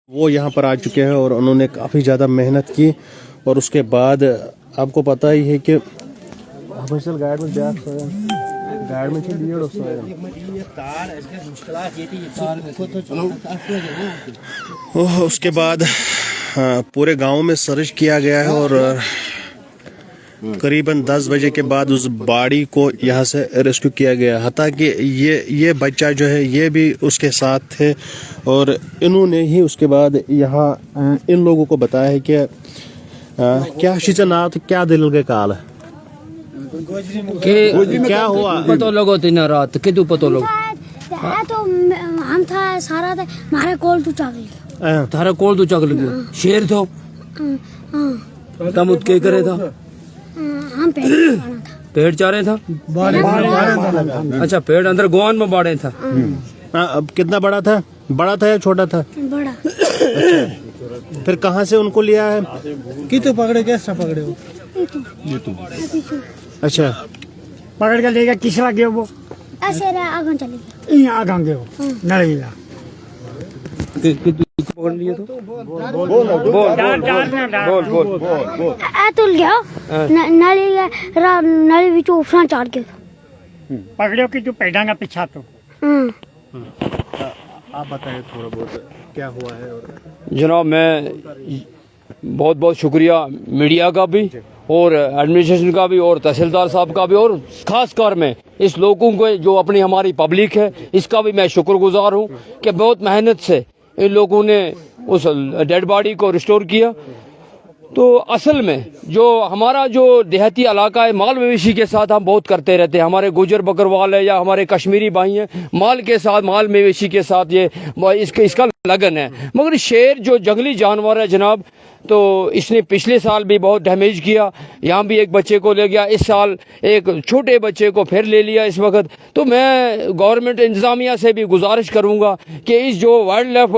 वो यहाँ पर आ चुके हैं और उन्होंने काफ़ी ज़्यादा मेहनत की और उसके बाद आपको पता ही है कि उसके बाद पूरे गांव में सर्च किया गया है और करीबन 10 बजे के बाद उस बॉडी को यहाँ से रेस्क्यू किया गया। हता कि ये बच्चा जो है ये भी उसके साथ थे और इन्होंने ही उसके बाद यहाँ इन लोगों को बताया है कि क्या शिचनाथ क्या दिल के काल है क्या हुआ पतो लगो तीन रात कि तू पतो लगो तो हम था सारा था मारे कोल तू चावल थारा कोल तू चक लगे शेर थो तम उत के करे था हम पेड़ चारे था अच्छा पेड़ अंदर गोवान में बाड़े था। अब कितना बड़ा था या छोटा था? बड़ा। अच्छा फिर कहाँ से उनको लिया है कि तो पकड़े कैसा पकड़े हो अच्छा पकड़ के लेगा किस लगे वो ऐसे रहा आगे चले गए यहाँ आगे गए हो नड़ीला पकड़ लिए तो बोल तुल गया नली बिच उफरा चाड़ के पकड़ो कि तू पैडांगा पीछा तो आप बताइए थोड़ा बहुत क्या हुआ है। और जनाब मैं बहुत बहुत शुक्रिया मीडिया का भी और एडमिनिस्ट्रेशन का भी और तहसीलदार साहब का भी और खास कर मैं इस लोगों को जो अपनी हमारी पब्लिक है इसका भी मैं शुक्रगुजार हूँ कि बहुत मेहनत से इन लोगों ने उस डेड बॉडी को रिस्टोर किया। तो असल में जो हमारा जो देहाती इलाका है माल मवेशी के साथ हम बहुत करते रहते हैं। हमारे गुजर बकरवाल है या हमारे कश्मीरी भाई हैं माल के साथ माल मवेशी के साथ ये इसका लगन है। मगर शेर जो जंगली जानवर है जनाब तो इसने पिछले साल भी बहुत डैमेज किया। यहाँ भी एक बच्चे को ले गया, इस साल एक छोटे बच्चे को फिर ले लिया इस वक्त। तो मैं गवर्नमेंट इंतज़ामिया से भी गुजारिश करूँगा कि इस जो वाइल्ड लाइफ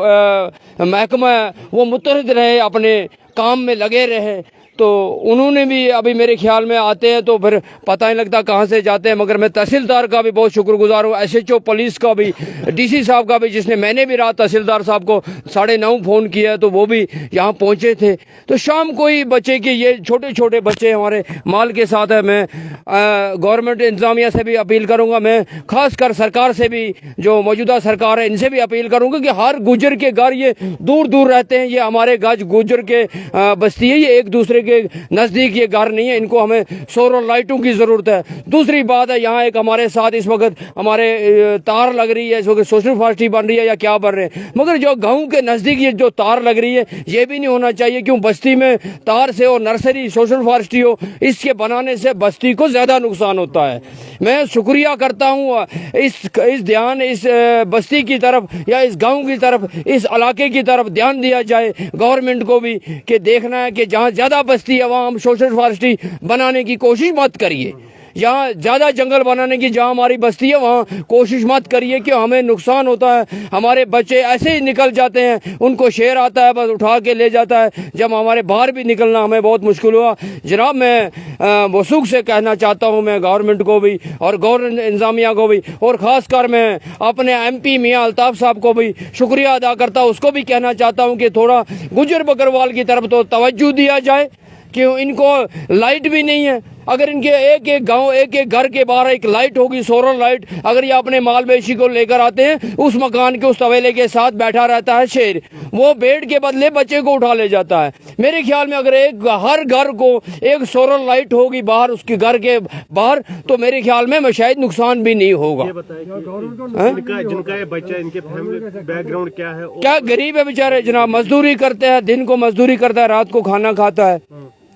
महकमा है वो मुतहद रहे, अपने काम में लगे रहे। तो उन्होंने भी अभी मेरे ख्याल में आते हैं तो फिर पता नहीं लगता कहाँ से जाते हैं। मगर मैं तहसीलदार का भी बहुत शुक्रगुजार हूँ, SHO पुलिस का भी, DC साहब का भी, जिसने मैंने भी रात तहसीलदार साहब को 9:30 फ़ोन किया तो वो भी यहाँ पहुँचे थे। तो शाम को ही बच्चे के ये छोटे छोटे बच्चे हमारे माल के साथ है। मैं गवर्नमेंट इंतज़ामिया से भी अपील करूँगा, मैं खास कर सरकार से भी जो मौजूदा सरकार है इनसे भी अपील करूँगा कि हर गुजर के घर ये दूर दूर रहते हैं, ये हमारे गज गुजर के बस्ती है, ये एक दूसरे के नजदीक ये घर नहीं है, इनको हमें सोलर लाइटों की जरूरत है। दूसरी बात है यहाँ एक हमारे साथ इस वक्त हमारे तार लग रही है, इस वक्त सोशल फॉरेस्ट्री बन रही है या क्या बन रहे हैं, मगर जो गांव के नजदीक ये जो तार लग रही है ये भी नहीं होना चाहिए। क्यों बस्ती में तार से और नर्सरी सोशल फॉरेस्ट्री हो, इसके बनाने से बस्ती को ज्यादा नुकसान होता है। मैं शुक्रिया करता हूँ इस ध्यान इस बस्ती की तरफ या इस गांव की तरफ, इस इलाके की तरफ ध्यान दिया जाए गवर्नमेंट को भी कि देखना है कि जहाँ ज्यादा बस्ती है वहाँ हम सोशल फॉरेस्ट्री बनाने की कोशिश मत करिए। जहाँ ज़्यादा जंगल बनाने की जहाँ हमारी बस्ती है वहाँ कोशिश मत करिए कि हमें नुकसान होता है। हमारे बच्चे ऐसे ही निकल जाते हैं, उनको शेर आता है बस उठा के ले जाता है, जब हमारे बाहर भी निकलना हमें बहुत मुश्किल हुआ। जनाब मैं वसूख से कहना चाहता हूँ, मैं गवर्नमेंट को भी और गवर्नमेंट इंतजामिया को भी और ख़ास कर मैं अपने MP मियाँ अल्ताफ़ साहब को भी शुक्रिया अदा करता हूँ, उसको भी कहना चाहता हूँ कि थोड़ा गुजर बकरवाल की तरफ तो तवज्जो दिया जाए। क्यों इनको लाइट भी नहीं है। अगर इनके एक एक गांव एक एक घर के बाहर एक लाइट होगी, सोलर लाइट, अगर ये अपने माल मवेशी को लेकर आते हैं उस मकान के उस तवेले के साथ बैठा रहता है शेर, वो बेड के बदले बच्चे को उठा ले जाता है। मेरे ख्याल में अगर एक हर घर को एक सोलर लाइट होगी बाहर उसके घर के बाहर तो मेरे ख्याल में शायद नुकसान भी नहीं होगा। जिनका ये बच्चा इनके फैमिली बैकग्राउंड क्या है? क्या गरीब है बेचारे जनाब, मजदूरी करते हैं, दिन को मजदूरी करता है, रात को खाना खाता है।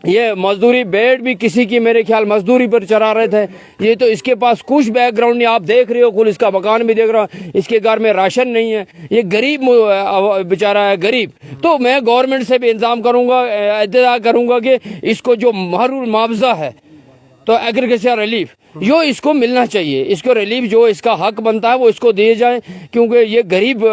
ये मजदूरी बेड भी किसी की मेरे ख्याल मजदूरी पर चला रहे थे। ये तो इसके पास कुछ बैकग्राउंड नहीं, आप देख रहे हो, कुल इसका मकान भी देख रहा हूँ, इसके घर में राशन नहीं है, ये गरीब बेचारा है, गरीब। तो मैं गवर्नमेंट से भी इंतजाम करूँगा, इंतजार करूँगा कि इसको जो मुआवजा है तो एग्रीकल्चर रिलीफ जो इसको मिलना चाहिए, इसको रिलीफ जो इसका हक बनता है वो इसको दिए जाए, क्योंकि ये गरीब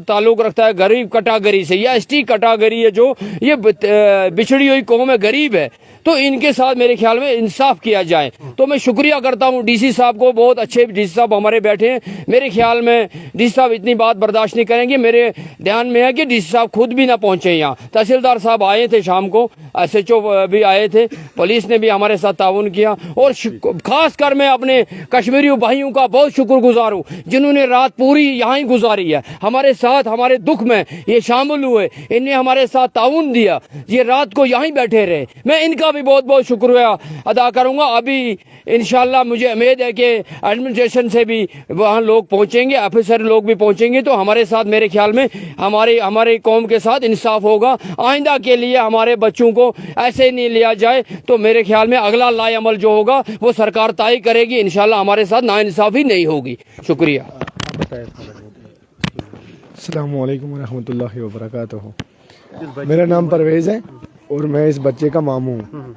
ताल्लुक रखता है गरीब कैटेगरी से, या एसटी कैटेगरी है जो ये बिछड़ी हुई कौम है, गरीब है, तो इनके साथ मेरे ख्याल में इंसाफ किया जाए। तो मैं शुक्रिया करता हूँ डीसी साहब को, बहुत अच्छे डीसी साहब हमारे बैठे हैं। मेरे ख्याल में डीसी साहब इतनी बात बर्दाश्त नहीं करेंगे। मेरे ध्यान में है कि डीसी साहब खुद भी ना पहुंचे यहाँ, तहसीलदार साहब आए थे शाम को, SHO भी आए थे, पुलिस ने भी हमारे साथ ताउन किया, और खास कर मैं अपने कश्मीरी भाइयों का बहुत शुक्रगुजार हूँ जिन्होंने रात पूरी यहाँ ही गुजारी है, हमारे साथ हमारे दुख में ये शामिल हुए, इन्हें हमारे साथ ताउन दिया, ये रात को यहीं बैठे रहे। मैं इनका भी बहुत बहुत शुक्रिया अदा करूंगा। अभी इंशाल्लाह मुझे उम्मीद है कि एडमिनिस्ट्रेशन से भी वहाँ लोग पहुंचेंगे, ऑफिसर लोग भी पहुंचेंगे, तो हमारे साथ मेरे ख्याल में हमारे कौम के साथ इंसाफ होगा। आइंदा के लिए हमारे बच्चों को ऐसे नहीं लिया जाए, तो मेरे ख्याल में अगला लाएअमल जो होगा वो सरकार तय करेगी। इंशाल्लाह हमारे साथ नाइंसाफी नहीं होगी। शुक्रिया। अस्सलामु अलैकुम वरहमतुल्लाहि वबरकातुहू। मेरा नाम परवेज़ है और मैं इस बच्चे का मामू हूँ।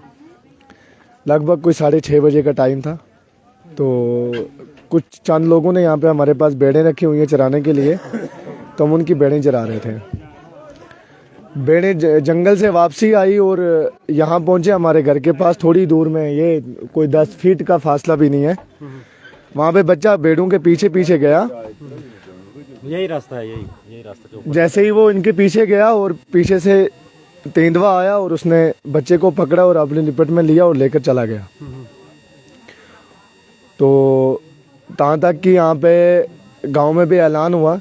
लगभग कोई 6:30 बजे का टाइम था, तो कुछ चंद लोगों ने यहाँ पे हमारे पास भेड़ें रखी हुई हैं चराने के लिए, तो हम उनकी भेड़ें चरा रहे थे। भेड़ें जंगल से वापसी आई और यहाँ पहुँचे हमारे घर के पास, थोड़ी दूर में, ये कोई 10 फीट का फासला भी नहीं है। वहाँ पे बच्चा भेड़ों के पीछे पीछे गया, यही रास्ता है, यही रास्ता जो जैसे ही वो इनके पीछे गया और पीछे से तेंदुआ आया और उसने बच्चे को पकड़ा और अपनी लिपट में लिया और लेकर चला गया। तो तहाँ तक कि यहाँ पे गांव में भी ऐलान हुआ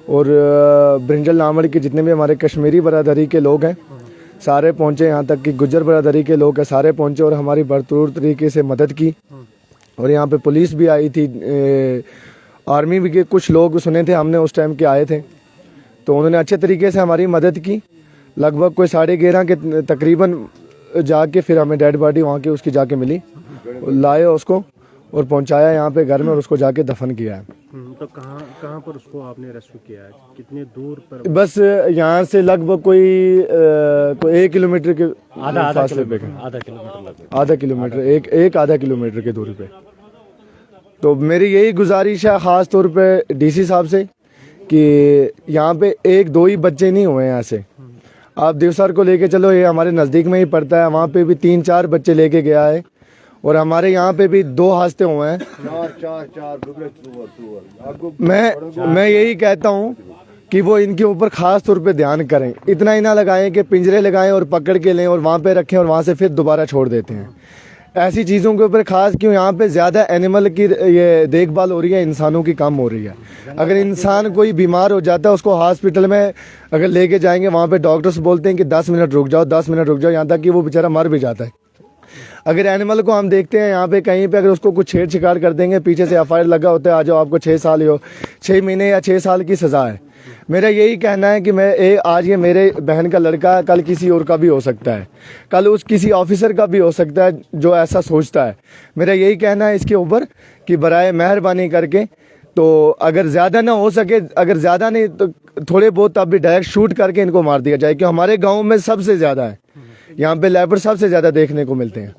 और ब्रिंजल नामड़ के जितने भी हमारे कश्मीरी बरादरी के लोग हैं सारे पहुँचे, यहाँ तक कि गुज्जर बरादरी के लोग हैं सारे पहुँचे और हमारी भरपूर तरीके से मदद की। और यहाँ पे पुलिस भी आई थी, आर्मी भी के कुछ लोग सुने थे हमने उस टाइम के आए थे, तो उन्होंने अच्छे तरीके से हमारी मदद की। लगभग कोई 11:30 के तकरीबन जाके फिर हमें डेड बॉडी वहाँ की उसकी जाके मिली, लाए उसको और पहुँचाया यहाँ पे घर में और उसको जाके दफन किया है। तो कहाँ पर उसको आपने रेस्क्यू किया है, कितने दूर पर? बस यहाँ से लगभग कोई 1 किलोमीटर के फासले पे, आधा किलोमीटर एक आधा किलोमीटर की दूरी पे। तो मेरी यही गुजारिश है ख़ास तौर पे डीसी साहब से कि यहाँ पे 1-2 ही बच्चे नहीं हुए हैं ऐसे। आप देवसर को लेके चलो, ये हमारे नज़दीक में ही पड़ता है, वहाँ पे भी 3-4 बच्चे लेके गया है और हमारे यहाँ पे भी 2 हादसे हुए हैं। मैं यही कहता हूँ कि वो इनके ऊपर ख़ास तौर पे ध्यान करें, इतना ही ना लगाएं कि पिंजरे लगाएं और पकड़ के लें और वहाँ पे रखें और वहाँ से फिर दोबारा छोड़ देते हैं। ऐसी चीज़ों के ऊपर ख़ास क्यों, यहाँ पे ज़्यादा एनिमल की ये देखभाल हो रही है, इंसानों की कम हो रही है। अगर इंसान कोई बीमार हो जाता है उसको हॉस्पिटल में अगर लेके जाएंगे, वहाँ पे डॉक्टर्स बोलते हैं कि 10 मिनट रुक जाओ, 10 मिनट रुक जाओ, यहाँ तक कि वो बेचारा मर भी जाता है। अगर एनिमल को हम देखते हैं यहाँ पे कहीं पे अगर उसको कुछ छेड़ छिकाड़ कर देंगे, पीछे से FIR लगा होता है, आ जाओ आपको 6 साल हो 6 महीने या 6 साल की सज़ा है। मेरा यही कहना है कि आज ये मेरे बहन का लड़का है, कल किसी और का भी हो सकता है, कल उस किसी ऑफिसर का भी हो सकता है जो ऐसा सोचता है। मेरा यही कहना है इसके ऊपर कि बराए मेहरबानी करके, तो अगर ज़्यादा ना हो सके, अगर ज़्यादा नहीं तो थोड़े बहुत तब भी डायरेक्ट शूट करके इनको मार दिया जाए, कि हमारे गाँव में सबसे ज़्यादा है, यहाँ पे लेपर्ड सबसे ज़्यादा देखने को मिलते हैं।